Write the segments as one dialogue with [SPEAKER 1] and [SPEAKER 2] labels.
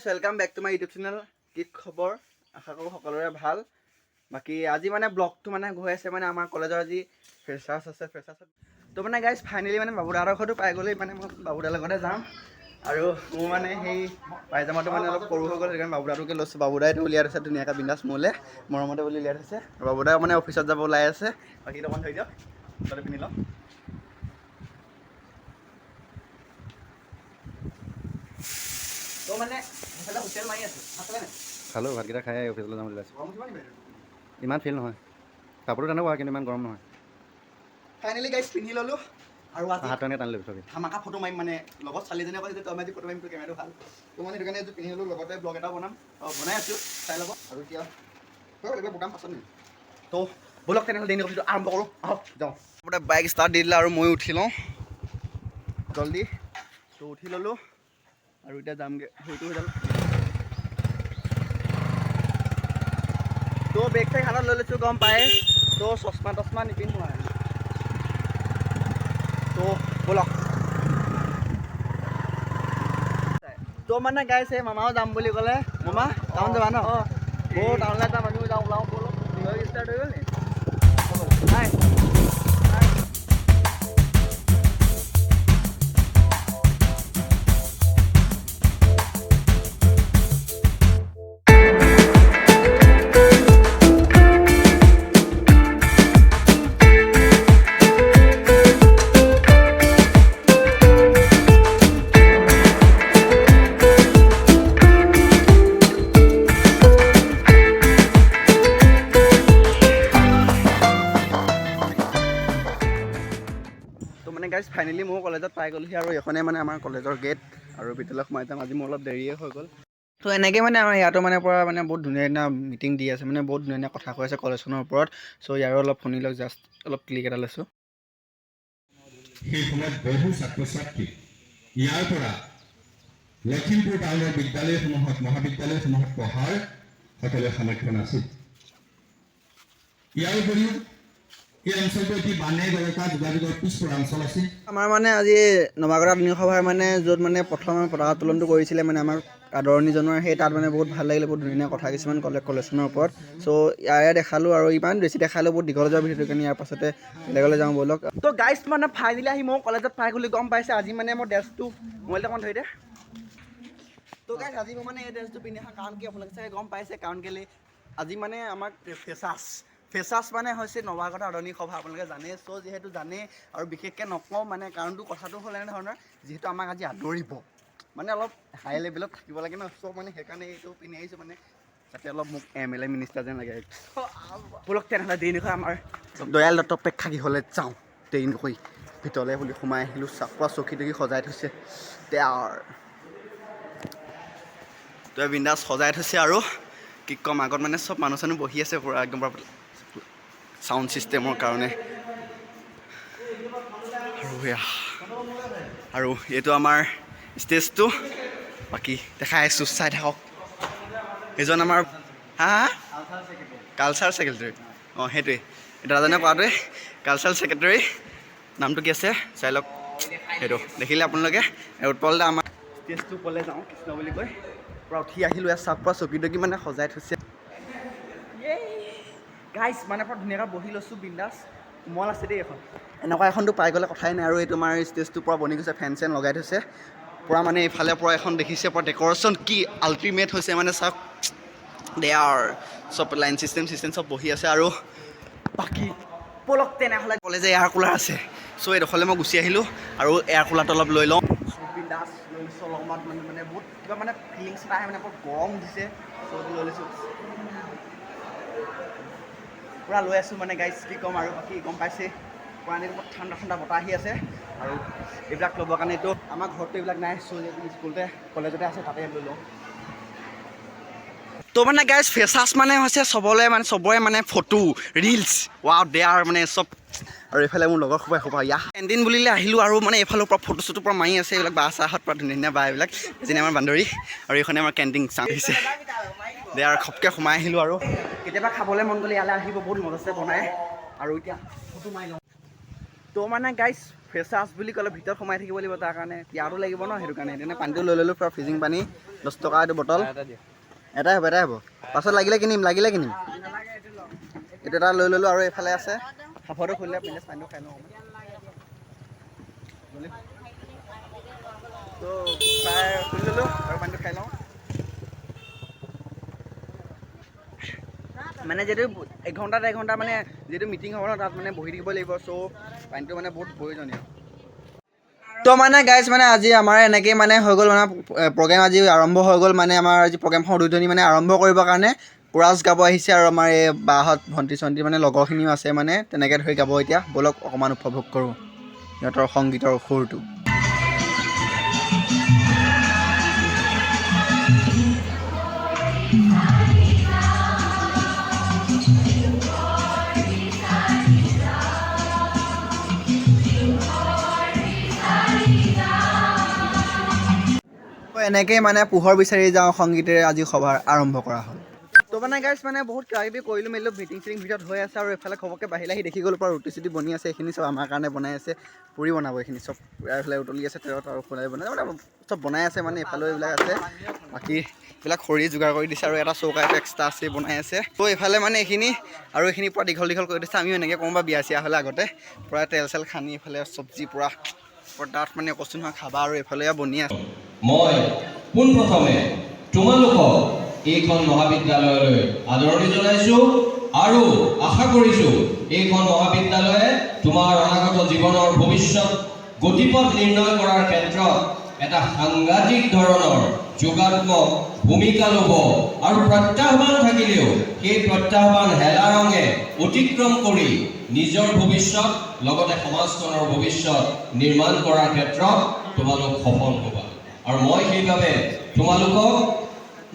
[SPEAKER 1] Guys welcome back to my YouTube channel কি খবৰ আশা কৰোঁ সকলোৰে ভাল বাকী আজি মানে ব্লগটো মানে গৈ আছে মানে আমাৰ কলেজৰ আজি ফ্ৰেছাৰ্ছ আছে তো মানে গাইজ ফাইনেলি মানে বাবুদাহঁতৰ ঘৰতো পাই গ'লেই মানে মই বাবুদাৰ লগতে যাম আৰু মোৰ মানে সেই পাইজামাটো মানে অলপ সৰু হৈ গ'ল সেইকাৰণে বাবুদাটোকে লৈছোঁ বাবুদাইটো উলিয়াই থৈছে ধুনীয়াকৈ বিন্দাছ মোলৈ মৰমতে বুলি উলিয়াই থৈছে বাবুদাই মানে অফিচত যাব ওলাই আছে বাকী অকণ থৈ দিয়ক তাতে পিন্ধি লওঁ তো মানে হোটেল মাৰি আছোঁ
[SPEAKER 2] খালোঁ ভাতকেইটা খাই অফিচলৈ যাম বুলি ওলাইছোঁ ইমান ফিল নহয় কাপোৰটো তেনেকুৱা কিন্তু ইমান গৰম নহয়
[SPEAKER 1] ফাইনেলি গাইজ পিন্ধি ল'লোঁ আৰু
[SPEAKER 2] হাত টানি টানি ল'বি চবেই
[SPEAKER 1] ধামাকা ফটো মাৰিম মানে লগত ছোৱালীজনীয়ে কৈছে যে তই আজি ফটো মাৰিম তোৰ কেমেৰাটো ভাল তো মানে সেইটো কাৰণে এইযোৰ পিন্ধি ল'লোঁ লগতে ব্লগ এটা বনাই আছোঁ চাই ল'ব আৰু এতিয়া এইবিলাক প্ৰগ্ৰাম পাছত নেকি তো ব'লক তেনেহ'লে দেৰি নকৰিছোঁ আৰম্ভ কৰোঁ আহক যাওঁ প্ৰথমতে বাইক ষ্টাৰ্ট দি দিলে আৰু ময়ো উঠি লওঁ জল্দি তো উঠি ল'লোঁ আৰু এতিয়া যামগৈ সেইটো হৈ যাব তো বেগ চেগ হাতত লৈ লৈছোঁ গম পায় তো চশমা তচমা নিপিন্ধোঁ আৰু তো ব'লক তো মানে গাইছে মামাও যাম বুলি ক'লে মামা টাউন যাবা ন বৌ টাউনলৈ যাম আমিও যাওঁ ওলাওঁ ব'লক ষ্টাৰ্ট হৈ গ'ল নি হাই গাইজ ফাইনেলি মোৰ কলেজত পাই গ'লোহি আৰু এইখনে মানে আমাৰ কলেজৰ গেট আৰু ভিতৰলৈ সোমাই যাম আজি মোৰ অলপ দেৰিয়ে হৈ গ'ল তো এনেকৈ মানে আমাৰ ইয়াতো মানে পৰা মানে বহুত ধুনীয়া ধুনীয়া মিটিং দি আছে মানে বহুত ধুনীয়া ধুনীয়া কথা কৈ আছে কলেজখনৰ ওপৰত চ' ইয়াৰো অলপ শুনি লওক জাষ্ট অলপ ক্লিক এটা লৈছোঁ
[SPEAKER 3] সেই সময়ত বহু ছাত্ৰ ছাত্ৰী ইয়াৰ পৰা লখিমপুৰ টাউনৰ বিদ্যালয়সমূহত মহাবিদ্যালয়সমূহত পঢ়াৰ সকলো সামৰ্থ্য নাছিল ইয়াৰ উপৰিও এই অঞ্চলটো এটি বানে গৰকা যোগাযোগৰ পিছপৰা অঞ্চল আছিল
[SPEAKER 1] আমাৰ মানে আজি নৱাগত আধুনিক সভাৰ মানে য'ত মানে প্ৰথম পতাকা উত্তোলনটো কৰিছিলে মানে আমাক আদৰণি জনোৱাৰ সেই তাত মানে বহুত ভাল লাগিলে বহুত ধুনীয়া কথা কিছুমান ক'লে কলেজখনৰ ওপৰত চ' ইয়াৰে দেখালোঁ আৰু ইমান বেছি দেখালোঁ বহুত দীঘল যোৱাৰ ভিডিঅ'টো কাৰণে ইয়াৰ পাছতে বেলেগলৈ যাওঁ ব'লক তো গাইজ মানে ফাইনেলি আহি মই কলেজত পাই গ'লো গম পাইছে আজি মানে মোৰ ড্ৰেছটো মোবাইলটো অকণ ধৰি দে তো গাইজ আজি মই মানে এই ড্ৰেছটো পিন্ধি অহা কাৰণ কি আপোনালোকে চাগে গম পাইছে কাৰণ কেলৈ আজি মানে আমাক ফ্ৰেছাৰ্ছ মানে হৈছে নৱাগত আদৰণি সভা আপোনালোকে জানে চ' যিহেতু জানে আৰু বিশেষকৈ নকওঁ মানে কাৰণটো কথাটো হ'ল এনেধৰণৰ যিহেতু আমাক আজি আদৰিব মানে অলপ হাই লেভেলত থাকিব লাগে ন চ' মানে সেইকাৰণে এইটো পিন্ধি আহিছোঁ মানে যাতে অলপ মোক MLA মিনিষ্টাৰ যেন লাগে ব'লক তেনেহ'লে দেৰি নকৰি আমাৰ দয়াল দত্ত প্ৰেক্ষাগৃহলৈ যাওঁ দেৰি নকৰি ভিতৰলৈ বুলি সোমাই আহিলোঁ চাপৰা চকী তকী সজাই থৈছে তই বিন্দাছ সজাই থৈছে আৰু কি ক'ম আগত মানে চব মানুহ চানুহ বহি আছে পূৰা একদম পূৰা চাউণ্ড ছিষ্টেমৰ কাৰণে আৰু এইটো আমাৰ ষ্টেজটো বাকী দেখাই আছোঁ চাই থাকক এইজন আমাৰ কালচাৰ ছেক্ৰেটাৰী অঁ সেইটোৱে দাদাজনে কোৱাটোৱে কালচাৰেল ছেক্ৰেটাৰী নামটো কি আছে চাই লওক সেইটো দেখিলে আপোনালোকে উৎপল দা আমাৰ ষ্টেজটো ওপৰলৈ যাওঁ কৃষ্ণ বুলি কৈ পূৰা উঠি আহিলোঁ ইয়াত চাপ পৰা চকী তকী মানে সজাই থৈছে গাইজ মানে পূৰা ধুনীয়াকৈ বহি লৈছোঁ বিন্দাছ কোমল আছে দেই এখন এনেকুৱা এখনটো পাই গ'লে কথাই নাই আৰু এইটো আমাৰ ষ্টেজটোৰ পৰা বনি গৈছে ফেন চেন লগাই থৈছে পূৰা মানে এইফালে পৰা এখন দেখিছে পূৰা ডেক'ৰেশ্যন কি আল্টিমেট হৈছে মানে চাওক দেয়াৰ চব লাইন চিষ্টেম চব বহি আছে আৰু বাকী ব'লক তেনেহ'লে ক'লে যে এয়াৰ কুলাৰ আছে চ' এইডোখৰলৈ মই গুচি আহিলোঁ আৰু এয়াৰ কুলাৰটো অলপ লৈ লওঁ বিন্দাছ লৈ লৈছোঁ অলপমান মানে বহুত কিবা মানে ফিলিংছ এটা আহে মানে বহুত গৰম উঠিছে চ' লৈ লৈছোঁ পূৰা লৈ আছোঁ মানে গাইজ কি ক'ম আৰু বাকী গম পাইছে পূৰা এনেকৈ বহুত ঠাণ্ডা ঠাণ্ডা বতাহ আহি আছে আৰু এইবিলাক ল'বৰ কাৰণে এইটো আমাৰ ঘৰতো এইবিলাক নাই চ' স্কুলতে কলেজতে আছে তাতে লৈ লওঁ তো মানে গাইজ ফ্ৰেছাৰ্ছ মানে হৈছে চবৰে মানে ফটো ৰিলছ ৱাও দেয়াৰ মানে চব আৰু এইফালে মোৰ লগৰ সোপা কেণ্টিন বুলিলে আহিলোঁ আৰু মানে এইফালৰ পৰা ফটো চটো পৰা মাৰি আছে এইবিলাক বা চাহত পৰা ধুনীয়া ধুনীয়া বা এইবিলাক যেনে আমাৰ বান্দৰী আৰু এইখনে আমাৰ কেণ্টিন চাওঁ আহিছে দে আৰু খপকৈ সোমাই আহিলোঁ আৰু কেতিয়াবা খাবলৈ মন গ'লে ইয়ালৈ আহিব বহুত মজাছে বনাই আৰু এতিয়া ফটো মাৰি লওঁ তো মানে গাইছ ফ্ৰেছাৰ্ছ বুলি ক'লে ভিতৰত সোমাই থাকিব লাগিব, তাৰ কাৰণে পিয়াটো লাগিব ন, সেইটো কাৰণে সেইকাৰণে পানীটো লৈ ল'লোঁ পূৰা ফ্ৰিজিং পানী 10 টকা এইটো বটল, এটাই হ'ব পাছত লাগিলে কিনিম এইটো এটা লৈ ল'লোঁ। আৰু এইফালে আছে হাফৰটো খুলিলে পিনে পানীটো খাই লওঁ তো প্ৰায় খুলি ল'লোঁ আৰু পানীটো খাই লওঁ। মানে যিহেতু 1 ঘণ্টা 1.5 ঘণ্টা মানে যিহেতু মিটিং হ'ব ন, তাত মানে বহি থাকিব লাগিব, চ' পানীটো মানে বহুত প্ৰয়োজনীয়। তো মানে গাইজ মানে আজি আমাৰ এনেকেই মানে হৈ গ'ল মানে প্ৰগ্ৰেম আজি আৰম্ভ হৈ গ'ল, মানে আমাৰ আজি প্ৰগ্ৰেমখন উদ্বোধনী মানে আৰম্ভ কৰিবৰ কাৰণে কোৰাছ গাব আহিছে, আৰু আমাৰ এই বাহঁত ভণ্টি চণ্টি মানে লগৰখিনিও আছে, মানে তেনেকৈ ধৰি গাব। এতিয়া ব'লক অকণমান উপভোগ কৰোঁ সিহঁতৰ সংগীতৰ সুৰটো। এনেকেই মানে পোহৰ বিচাৰি যাওঁ সংগীতেৰে আজি সভা আৰম্ভ কৰা হ'ল। তো মানে গাইছ মানে বহুত কিবা কিবি কৰিলোঁ মেলিলোঁ, মিটিং চিটিং ভিতৰত হৈ আছে, আৰু এইফালে খবৰকৈ বাহিৰে আহি দেখি গ'লো পৰা ৰুটি চুটি বনি আছে, এইখিনি চব আমাৰ কাৰণে বনাই আছে, পুৰি বনাব এইখিনি চব, এইফালে উতলি আছে তেলত আৰু খোলাই বনাই মানে চব বনাই আছে, মানে এইফালেও এইবিলাক আছে, বাকী এইবিলাক খৰি যোগাৰ কৰি দিছে, আৰু এটা চৌকা এটা এক্সট্ৰা আছে বনাই আছে। তো এইফালে মানে এইখিনি আৰু এইখিনি পূৰা দীঘল কৰি দিছে, আমিও এনেকৈ কওঁ বা বিয়া চিয়া হ'লে আগতে পূৰা তেল চেল সানি এইফালে চব্জি পূৰা ডাঠ মানে কচু নহয় খাবা, আৰু এইফালে বনি আছে।
[SPEAKER 4] মই পোনপ্ৰথমে তোমালোকক এইখন মহাবিদ্যালয়লৈ আদৰণি জনাইছোঁ, আৰু আশা কৰিছোঁ এইখন মহাবিদ্যালয়ে তোমাৰ অনাগত জীৱনৰ ভৱিষ্যত গতিপথ নিৰ্ণয় কৰাৰ ক্ষেত্ৰত এটা সাংঘাতিক ধৰণৰ যোগাত্মক ভূমিকা ল'ব, আৰু প্ৰত্যাহ্বান থাকিলেও সেই প্ৰত্যাহ্বান হেলা ৰঙে অতিক্ৰম কৰি নিজৰ ভৱিষ্যত লগতে সমাজখনৰ ভৱিষ্যত নিৰ্মাণ কৰাৰ ক্ষেত্ৰত তোমালোক সফল হ'বা। আৰু মই সেইবাবে তোমালোকক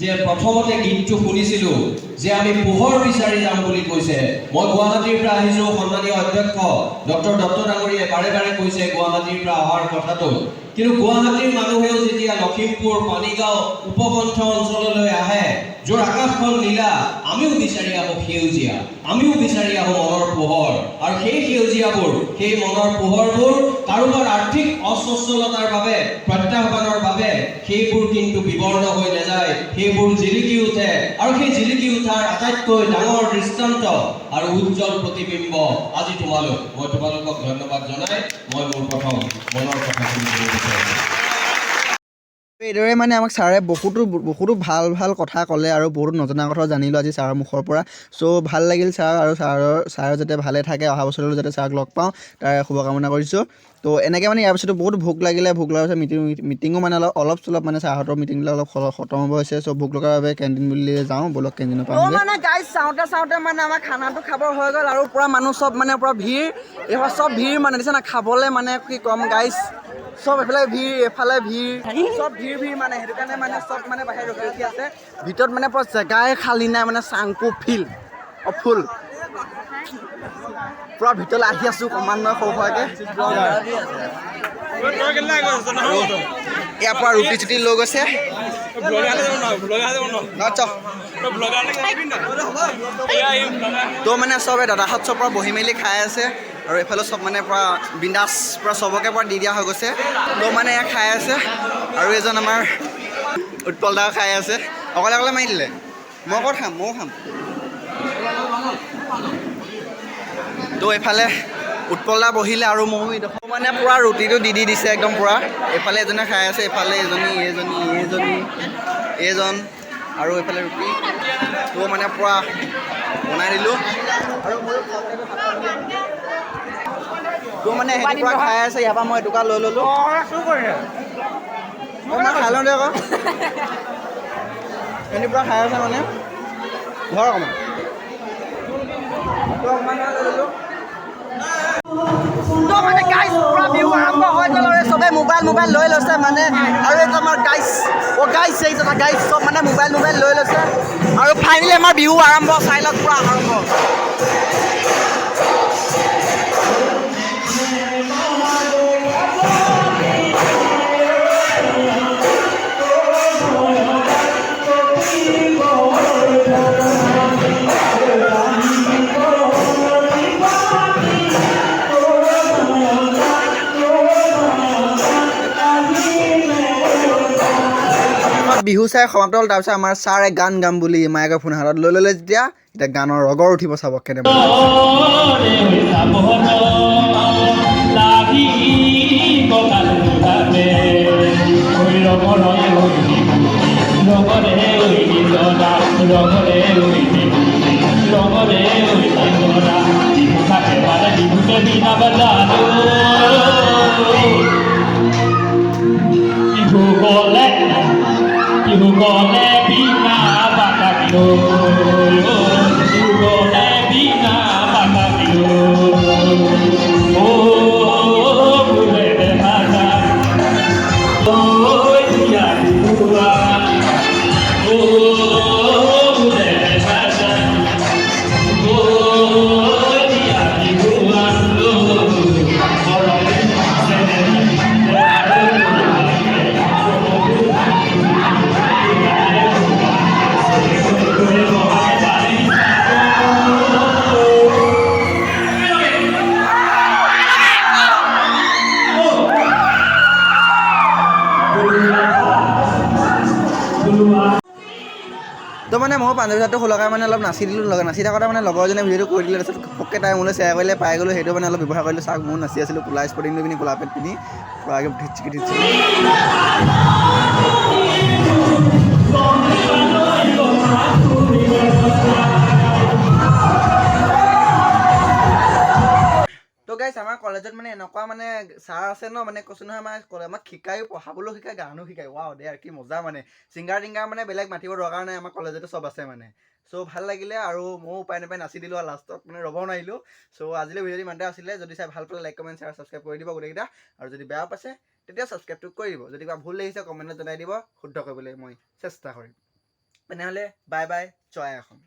[SPEAKER 4] যে প্ৰথমতে গীতটো শুনিছিলোঁ যে আমি পোহৰ বিচাৰি যাম বুলি কৈছে, মই গুৱাহাটীৰ পৰা আহিছোঁ, সন্মানীয় অধ্যক্ষ ডক্টৰ দত্ত ডাঙৰীয়ে বাৰে বাৰে কৈছে গুৱাহাটীৰ পৰা অহাৰ কথাটো, কিন্তু গুৱাহাটীৰ মানুহেও যেতিয়া লখিমপুৰ পানীগাঁও উপকণ্ঠ অঞ্চললৈ আহে, য'ৰ আকাশখন নীলা, আমিও বিচাৰি আহোঁ সেউজীয়া, আমিও বিচাৰি আহোঁ মনৰ পোহৰ, আৰু সেই সেউজীয়াবোৰ, সেই মনৰ পোহৰবোৰ কাৰোবাৰ আৰ্থিক অস্বচ্ছলতাৰ বাবে, প্ৰত্যাহ্বানৰ বাবে সেইবোৰ কিন্তু বিবৰ্ণ হৈ নাযায়, সেইবোৰ জিলিকি উঠে, আৰু সেই জিলিকি উঠাৰ আটাইতকৈ ডাঙৰ দৃষ্টান্ত আৰু উজ্জ্বল প্ৰতিবিম্ব আজি তোমালোক। মই তোমালোকক ধন্যবাদ জনাই মই মোৰ প্ৰথম মনৰ কথাখিনি বিচাৰিছোঁ।
[SPEAKER 1] এইদৰে মানে আমাক ছাৰে বহুতো ভাল কথা ক'লে, আৰু বহুত নজনা কথা জানিলোঁ আজি ছাৰৰ মুখৰ পৰা। চ' ভাল লাগিল ছাৰ, আৰু ছাৰ যাতে ভালে থাকে, অহা বছৰলৈ যাতে ছাৰক লগ পাওঁ তাৰ শুভকামনা কৰিছোঁ। তো এনেকৈ মানে ইয়াৰ পিছতো বহুত ভোক লগা পিছত মিটিঙো মানে অলপ চলপ মানে ছাৰহঁতৰ মিটিংবিলাক অলপ খতম হ'ব হৈছে, চ' ভোক লগাৰ বাবে কেণ্টিন বুলি যাওঁ, ব'লক কেণ্টিনৰ পৰা মানে গাইজ চাওঁতে মানে আমাৰ খানাটো খাব হৈ গ'ল, আৰু পূৰা মানুহ চব মানে পূৰা ভিৰ, এইবাৰ চব ভিৰ মানে দিছে না, খাবলৈ মানে কি ক'ম গাইজ, চব এইফালে ভিৰ এইফালে ভিৰ, চব ভিৰ মানে, সেইটো কাৰণে মানে চব মানে বাহিৰত ৰখি আছে, ভিতৰত মানে পূৰা জেগাই খালী নাই, মানে চাংকু ফুল পূৰা ভিতৰলৈ আহি আছোঁ ক্ৰমান্বয়ে সৰু সুৰাকৈ। ইয়াৰ পৰা ৰুটি চুটি লৈ গৈছে, তো মানে চবে দাদাহঁত চব পৰা বহি মেলি খাই আছে, আৰু এইফালে চব মানে পূৰা বিন্দাছ পূৰা চবকে পূৰা দি দিয়া হৈ গৈছে। তো মানে এয়া খাই আছে, আৰু এজন আমাৰ উৎপল দাও খাই আছে, অকলে মাৰি দিলে, মই ক'ত খাম, ময়ো খাম। তো এইফালে উৎপল দা বহিলে, আৰু ময়ো এইডোখৰ মানে পূৰা ৰুটিটো দি দিছে একদম পূৰা, এইফালে এজনে খাই আছে, এইফালে এইজন, আৰু এইফালে ৰুটি, তো মানে পূৰা বনাই দিলোঁ, আৰু তো মানে সিহঁতি পূৰা খাই আছে, ইয়াৰ পৰা মই এটুকা লৈ ল'লোঁ, মই খাই লওঁ দে আকৌ, সিহঁতি পূৰা খাই আছে মানে ধৰ অকণমান, তো অকণমান লৈ ল'লোঁ। তো মানে গাইজ পুৰা বিহু আৰম্ভ হৈ গ'ল, আৰু চবেই মোবাইল লৈ লৈছে মানে, আৰু এইটো আমাৰ গাইজ চব মানে মোবাইল লৈ লৈছে, আৰু ফাইনেলি আমাৰ বিহু আৰম্ভ, চাই লওক পুৰা আৰম্ভ। চাই সমাপ্ত হ'ল। তাৰপিছত আমাৰ ছাৰে গান গাম বুলি মাইকৰ ফোন হাতত লৈ ল'লে যেতিয়া এতিয়া গানৰ ৰগৰ উঠিব চাব কেনেবা তো মানে মই পাঞ্জাবী চাৰ্টটো খোলাকৈ মানে অলপ নাচি দিলোঁ নাচি থাকোঁতে মানে লগৰজনে ভিডিঅ'টো কৰি দিলে তাৰপিছত পটকৈ তাই মোলৈ শ্বেয়াৰ কৰিলে পাই গ'লোঁ সেইটো মানে অলপ ব্যৱহাৰ কৰিলোঁ চাওক মই নাচি আছিলোঁ ক'লা স্পৰ্টিংটো পিন্ধি ক'লা পেণ্ট পিন্ধি পূৰাকৈ ধিচিকি তো গাইছ আমাৰ কলেজত মানে এনেকুৱা মানে ছাৰ আছে ন মানে কৈছোঁ নহয় আমাক শিকায়ো পঢ়াবলৈও শিকায় গানো শিকায় ৱাও দে আৰু কি মজা মানে ছিংগাৰ টিংগাৰ মানে বেলেগ মাতিব দৰকাৰ নাই আমাৰ কলেজতে চব আছে মানে চ' ভাল লাগিলে আৰু ময়ো উপায় নাপাই নাচি দিলোঁ আৰু লাষ্টত মানে ৰ'ব নোৱাৰিলোঁ চ' আজিলৈ ভিডিঅ'টো ইমানতে আছিলে যদি চাই ভাল পালে লাইক কমেণ্ট শ্বেয়াৰ ছাবস্ক্ৰাইব কৰি দিব গোটেইকেইটা আৰু যদি বেয়া পাইছে তেতিয়া ছাবস্ক্ৰাইবটো কৰি দিব যদি কিবা ভুল লাগিছে কমেণ্টত জনাই দিব শুদ্ধ কৰিবলৈ মই চেষ্টা কৰিম তেনেহ'লে বাই বাই জয় অসম